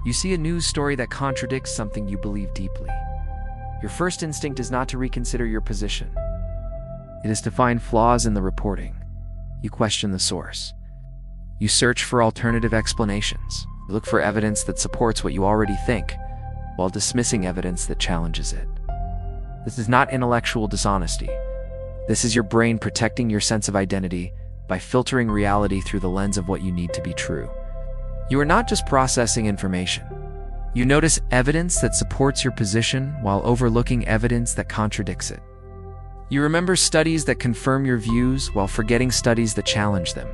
You see a news story that contradicts something you believe deeply. Your first instinct is not to reconsider your position. It is to find flaws in the reporting. You question the source. You search for alternative explanations. You look for evidence that supports what you already think, while dismissing evidence that challenges it. This is not intellectual dishonesty. This is your brain protecting your sense of identity by filtering reality through the lens of what you need to be true. You are not just processing information. You notice evidence that supports your position while overlooking evidence that contradicts it. You remember studies that confirm your views while forgetting studies that challenge them.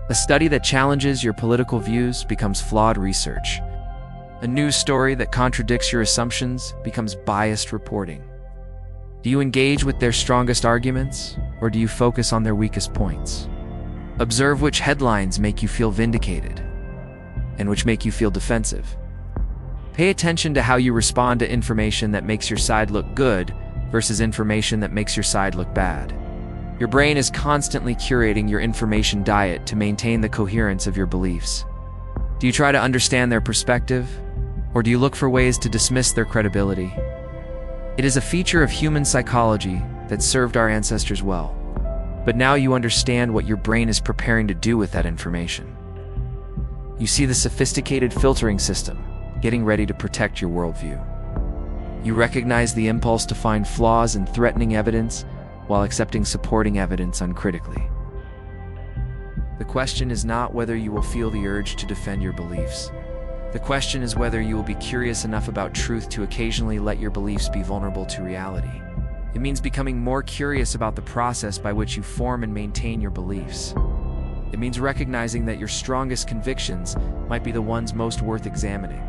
A study that challenges your political views becomes flawed research. A news story that contradicts your assumptions becomes biased reporting. Do you engage with their strongest arguments, or do you focus on their weakest points? Observe which headlines make you feel vindicated, and which make you feel defensive. Pay attention to how you respond to information that makes your side look good versus information that makes your side look bad. Your brain is constantly curating your information diet to maintain the coherence of your beliefs. Do you try to understand their perspective, or do you look for ways to dismiss their credibility? It is a feature of human psychology that served our ancestors well, but now you understand what your brain is preparing to do with that information. You see the sophisticated filtering system, getting ready to protect your worldview. You recognize the impulse to find flaws in threatening evidence while accepting supporting evidence uncritically. The question is not whether you will feel the urge to defend your beliefs. The question is whether you will be curious enough about truth to occasionally let your beliefs be vulnerable to reality. It means becoming more curious about the process by which you form and maintain your beliefs. It means recognizing that your strongest convictions might be the ones most worth examining.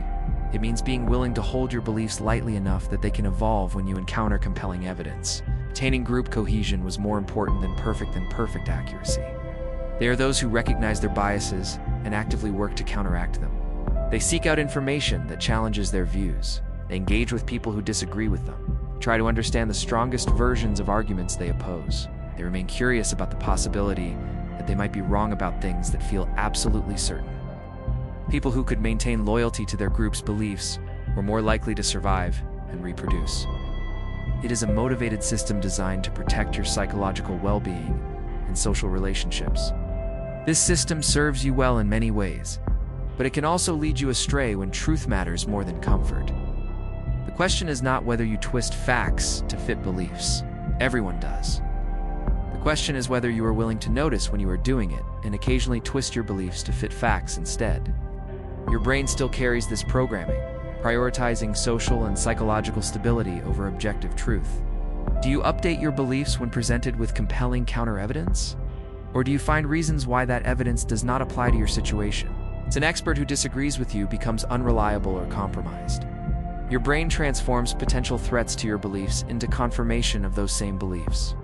It means being willing to hold your beliefs lightly enough that they can evolve when you encounter compelling evidence. Attaining group cohesion was more important than perfect accuracy. They are those who recognize their biases and actively work to counteract them. They seek out information that challenges their views. They engage with people who disagree with them. Try to understand the strongest versions of arguments they oppose. They remain curious about the possibility that they might be wrong about things that feel absolutely certain. People who could maintain loyalty to their group's beliefs were more likely to survive and reproduce. It is a motivated system designed to protect your psychological well-being and social relationships. This system serves you well in many ways, but it can also lead you astray when truth matters more than comfort. The question is not whether you twist facts to fit beliefs. Everyone does. The question is whether you are willing to notice when you are doing it and occasionally twist your beliefs to fit facts instead. Your brain still carries this programming, prioritizing social and psychological stability over objective truth. Do you update your beliefs when presented with compelling counter-evidence? Or do you find reasons why that evidence does not apply to your situation? It's an expert who disagrees with you becomes unreliable or compromised. Your brain transforms potential threats to your beliefs into confirmation of those same beliefs.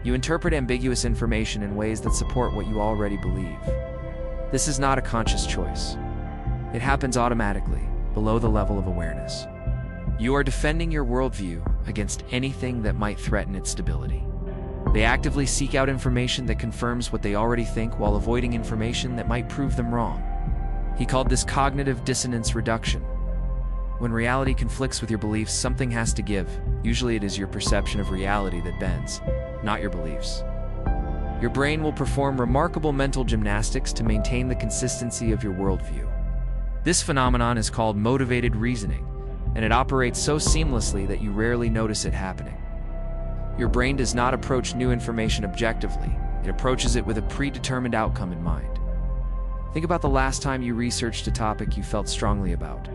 You interpret ambiguous information in ways that support what you already believe. This is not a conscious choice. It happens automatically, below the level of awareness. You are defending your worldview against anything that might threaten its stability. They actively seek out information that confirms what they already think while avoiding information that might prove them wrong. He called this cognitive dissonance reduction. When reality conflicts with your beliefs, something has to give. Usually it is your perception of reality that bends, not your beliefs. Your brain will perform remarkable mental gymnastics to maintain the consistency of your worldview. This phenomenon is called motivated reasoning, and it operates so seamlessly that you rarely notice it happening. Your brain does not approach new information objectively. It approaches it with a predetermined outcome in mind. Think about the last time you researched a topic you felt strongly about.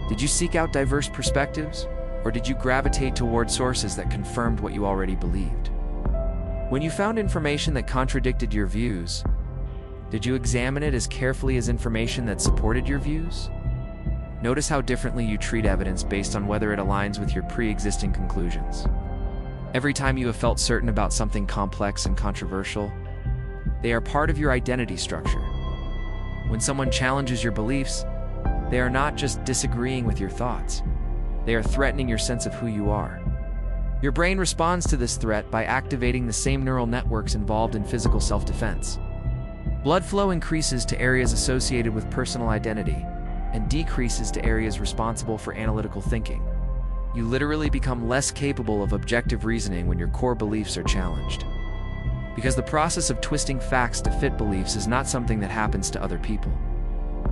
Did you seek out diverse perspectives, or did you gravitate toward sources that confirmed what you already believed? When you found information that contradicted your views, did you examine it as carefully as information that supported your views? Notice how differently you treat evidence based on whether it aligns with your pre-existing conclusions. Every time you have felt certain about something complex and controversial, they are part of your identity structure. When someone challenges your beliefs, they are not just disagreeing with your thoughts. They are threatening your sense of who you are. Your brain responds to this threat by activating the same neural networks involved in physical self-defense. Blood flow increases to areas associated with personal identity, and decreases to areas responsible for analytical thinking. You literally become less capable of objective reasoning when your core beliefs are challenged. Because the process of twisting facts to fit beliefs is not something that happens to other people.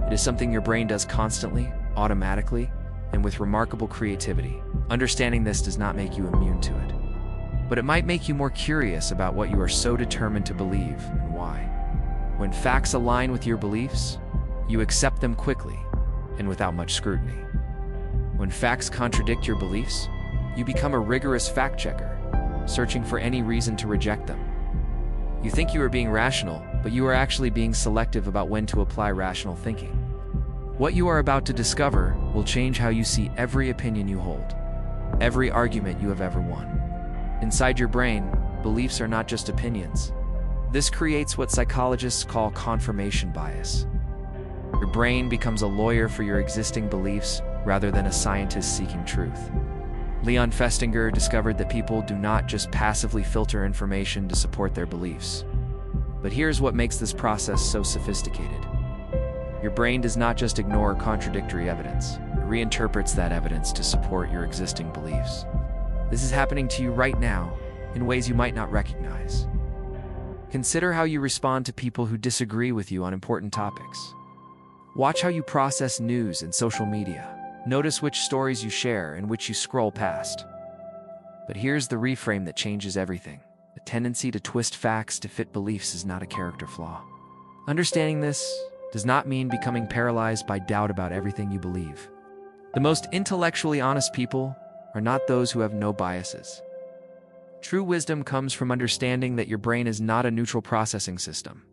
It is something your brain does constantly, automatically, and with remarkable creativity. Understanding this does not make you immune to it, but it might make you more curious about what you are so determined to believe and why. When facts align with your beliefs, you accept them quickly and without much scrutiny. When facts contradict your beliefs, you become a rigorous fact checker, searching for any reason to reject them. You think you are being rational, but you are actually being selective about when to apply rational thinking. What you are about to discover will change how you see every opinion you hold, every argument you have ever won. Inside your brain, beliefs are not just opinions. This creates what psychologists call confirmation bias. Your brain becomes a lawyer for your existing beliefs rather than a scientist seeking truth. Leon Festinger discovered that people do not just passively filter information to support their beliefs. But here's what makes this process so sophisticated. Your brain does not just ignore contradictory evidence. It reinterprets that evidence to support your existing beliefs. This is happening to you right now in ways you might not recognize. Consider how you respond to people who disagree with you on important topics. Watch how you process news and social media. Notice which stories you share and which you scroll past. But here's the reframe that changes everything. The tendency to twist facts to fit beliefs is not a character flaw. Understanding this does not mean becoming paralyzed by doubt about everything you believe. The most intellectually honest people are not those who have no biases. True wisdom comes from understanding that your brain is not a neutral processing system.